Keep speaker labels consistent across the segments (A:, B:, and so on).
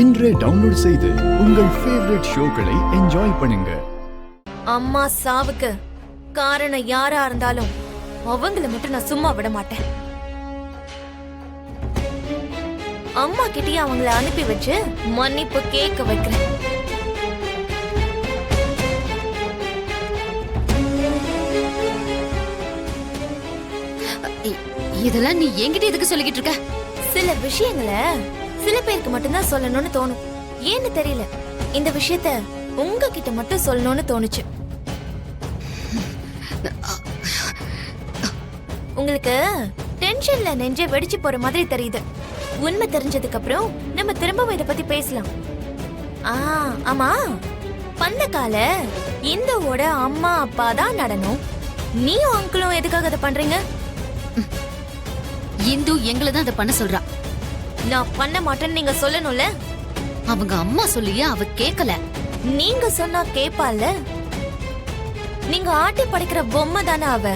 A: இன்றே டவுன்லோட் செய்து உங்கள் ஃபேவரட் ஷோக்களை என்ஜாய் பண்ணுங்க.
B: அம்மா சாவுக்கு காரணம் யாரா இருந்தாலும் அவங்கள மட்டும் நான் சும்மா விட மாட்டேன். அம்மா கிட்டயே அவங்கள அனுப்பி வச்சு மன்னிப்பு கேட்க வைக்கிறேன்.
C: இதெல்லாம் நீ என்கிட்ட எதுக்கு சொல்லிக்கிட்டு இருக்க?
B: சில விஷயங்களை சில பேருக்கு மட்டும்தான் சொல்லணும்னு தோணும். ஏன்னு தெரியல, இந்த விஷயத்த உங்ககிட்ட மட்டும் சொல்லணும்னு தோணுச்சு. உங்களுக்கு டென்ஷன்ல நெஞ்சே வெடிச்சு போற மாதிரி தெரியுது. உண்மை தெரிஞ்சதுக்கு அப்புறம் நம்ம திரும்பவும் இத பத்தி பேசலாம். ஆமா, பந்தக்கால இந்துவோட அம்மா அப்பா தான் நடனம். நீயும் அங்கிளும் எதுக்காக அதை பண்றீங்க?
C: இந்து எங்களை தான் அதை பண்ண சொல்றா.
B: நான் பண்ண மாட்டேன்னு நீங்க சொல்லணும்ல.
C: அவங்க அம்மா சொல்லியே அவ கேக்கல.
B: நீங்க சொன்னா கேப்பால. நீங்க ஆட்டி படைக்கிற பொம்மை தானே அவ.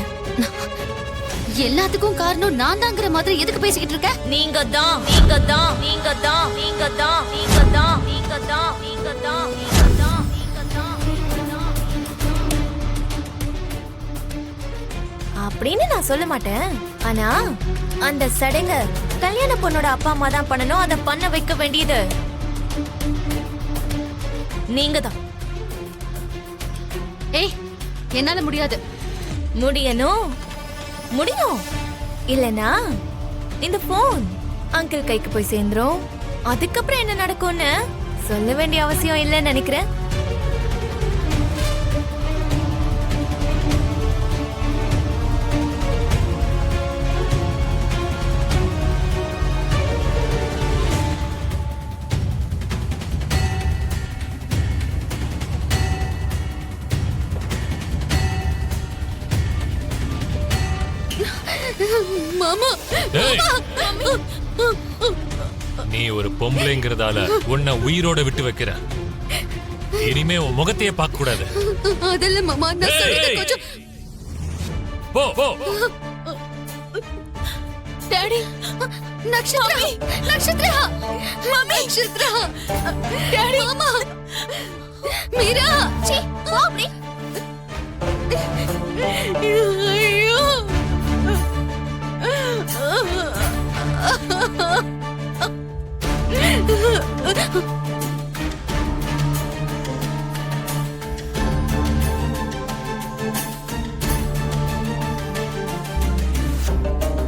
C: எல்லாத்துக்கும் காரணம் நான் தாங்கிற மாதிரி எதுக்கு பேசிக்கிட்டு இருக்க?
B: நீங்க தான், நீங்க தான், நீங்க தான், நீங்க தான், நீங்க தான், நீங்க தான், நீங்க தான், நீங்க தான், நீங்க தான், நீங்க தான் அப்படின்னு நான் சொல்ல மாட்டேன். ஆனா அந்த சடங்க கல்யாண பொண்ணோட அப்பா அம்மா தான் பண்ணணும். அதை பண்ண வைக்க வேண்டியது நீங்க தான்.
C: ஏய், என்னால முடியாது.
B: முடியணும், முடியும். இல்லனா இந்த போன் அங்கிள் கைக்கு போய் சேர்ந்துரும். அதுக்கப்புறம் என்ன நடக்கும்னு சொல்ல வேண்டிய அவசியம் இல்லைன்னு நினைக்கிறேன்.
C: மாமா,
D: நீ ஒரு பொம்பளைங்கிறதால உன்னை உயிரோட விட்டு வைக்கிற. இனிமே உன் முகத்தையே பார்க்க கூடாது.
C: அதெல்லாம் மாமா, நான் சொல்றது கொஞ்சம்.
D: போ போ.
C: டாடி, நக்ஷத்ரா, நக்ஷத்ரா, மாமி, நக்ஷத்ரா, டாடி, மாமா, மீரா, சீ, போ அப்படி. ஐயோ,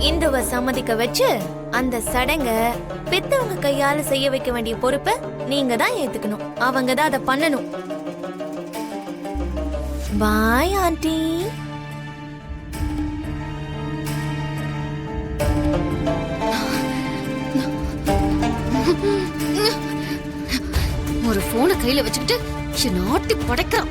B: இந்துவ சம்மதிக்க வச்சு அந்த சடங்க பெத்தவங்க கையால செய்ய வைக்க வேண்டிய பொறுப்பை நீங்க தான் ஏத்துக்கணும். அவங்க தான் அதை பண்ணணும். Bye aunty.
C: ஒரு போனை கையில வச்சுக்கிட்டு நாட்டி படைக்கிறான்.